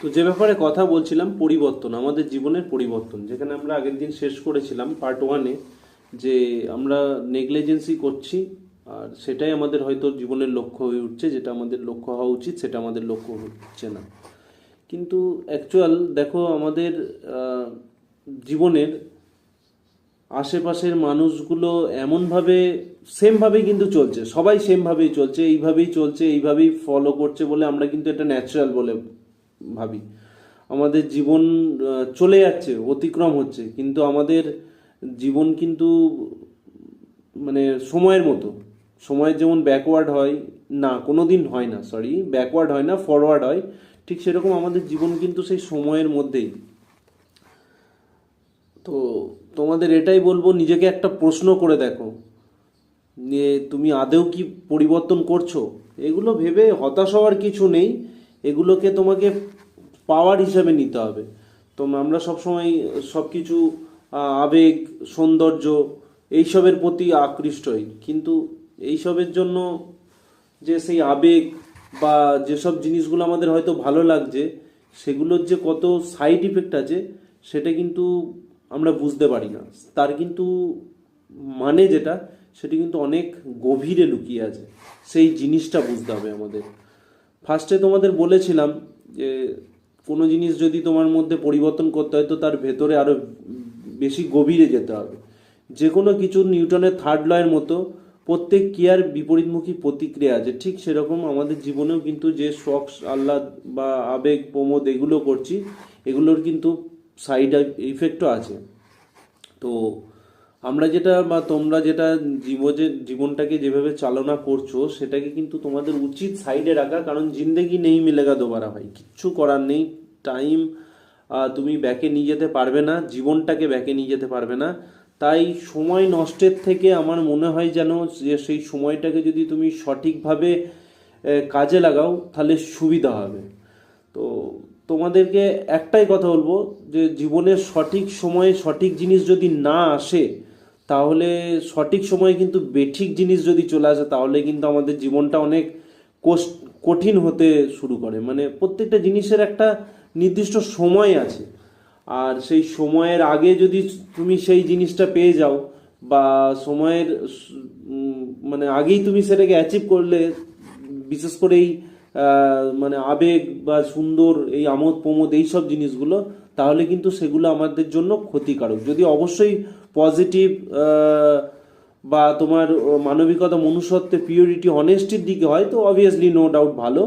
তো যে ব্যাপারে কথা বলছিলাম, পরিবর্তন, আমাদের জীবনের পরিবর্তন, যেখানে আমরা আগের দিন শেষ করেছিলাম পার্ট ওয়ানে, যে আমরা নেগলিজেন্সি করছি আর সেটাই আমাদের হয়তো জীবনের লক্ষ্য হয়ে উঠছে। যেটা আমাদের লক্ষ্য হওয়া উচিত সেটা আমাদের লক্ষ্য হচ্ছে না। কিন্তু অ্যাকচুয়াল দেখো, আমাদের আহ, জীবনের আশেপাশের মানুষগুলো এমনভাবে সেমভাবেই কিন্তু চলছে, সবাই সেমভাবেই চলছে, এইভাবেই চলছে, এইভাবেই ফলো করছে বলে আমরা কিন্তু এটা ন্যাচারাল বলে ভাবি। আমাদের জীবন চলে যাচ্ছে, অতিক্রম হচ্ছে, কিন্তু আমাদের জীবন কিন্তু মানে সময়ের মতো, সময়ের যেমন ব্যাকওয়ার্ড হয় না, কোনো দিন হয় না, সরি, ব্যাকওয়ার্ড হয় না, ফরওয়ার্ড হয়, ঠিক সেরকম আমাদের জীবন কিন্তু সেই সময়ের মধ্যেই। তো তোমাদের এটাই বলবো, নিজেকে একটা প্রশ্ন করে দেখো যে তুমি আদৌ কি পরিবর্তন করছো। এগুলো ভেবে হতাশ হওয়ার কিছু নেই, এগুলোকে তোমাকে পাওয়ার হিসাবে নিতে হবে। তো আমরা সবসময় সব কিছু আবেগ, সৌন্দর্য এইসবের প্রতি আকৃষ্ট হই, কিন্তু এইসবের জন্য যে সেই আবেগ বা যেসব জিনিসগুলো আমাদের হয়তো ভালো লাগছে, সেগুলোর যে কত সাইড ইফেক্ট আছে সেটা কিন্তু আমরা বুঝতে পারি না। তার কিন্তু মানে যেটা, সেটা কিন্তু অনেক গভীরে লুকিয়ে আছে, সেই জিনিসটা বুঝতে হবে আমাদের। ফার্স্টে তোমাদের বলেছিলাম যে কোনো জিনিস যদি তোমার মধ্যে পরিবর্তন করতে হয় তো তার ভেতরে আরো বেশি গভীরে যেতে হবে। যে কোনো কিছু নিউটনের থার্ড লয়ের মতো, প্রত্যেক ক্রিয়ার বিপরীতমুখী প্রতিক্রিয়া আছে, ঠিক সেরকম আমাদের জীবনেও কিন্তু যে শখ, আহ্লাদ বা আবেগ, প্রমোদ এগুলো করছি, এগুলোর কিন্তু সাইড ইফেক্টও আছে। তো আমরা যেটা বা তোমরা যেটা জীবনটাকে যেভাবে চালনা করছো, সেটাকে কিন্তু তোমাদের উচিত সাইডে রাখা, কারণ জিন্দেগি নেই মিলেগা দোবারা, ভাই, কিচ্ছু করার নেই। টাইম তুমি ব্যাকে নিয়ে যেতে পারবে না, জীবনটাকে ব্যাকে নিয়ে যেতে পারবে না। তাই সময় নষ্টের থেকে আমার মনে হয় যেন যে সেই সময়টাকে যদি তুমি সঠিকভাবে কাজে লাগাও তাহলে সুবিধা হবে। তো তোমাদেরকে একটাই কথা বলবো, যে জীবনের সঠিক সময়ে সঠিক জিনিস যদি না আসে, তাহলে সঠিক সময়ে কিন্তু বেঠিক জিনিস যদি চলে আসে, তাহলে কিন্তু আমাদের জীবনটা অনেক কঠিন হতে শুরু করে। মানে প্রত্যেকটা জিনিসের একটা নির্দিষ্ট সময় আছে, আর সেই সময়ের আগে যদি তুমি সেই জিনিসটা পেয়ে যাও, বা সময়ের মানে আগেই তুমি সেটাকে অ্যাচিভ করলে, বিশেষ করে এই মানে আবেগ বা সুন্দর এই আমোদ প্রমোদ এইসব জিনিসগুলো, তাহলে কিন্তু সেগুলো আমাদের জন্য ক্ষতিকারক। যদি অবশ্যই পজিটিভ বা তোমার মানবিকতা, মনুষ্যত্বে, পিওরিটি, অনেস্টির দিকে হয়, তো অবভিয়াসলি নো ডাউট ভালো।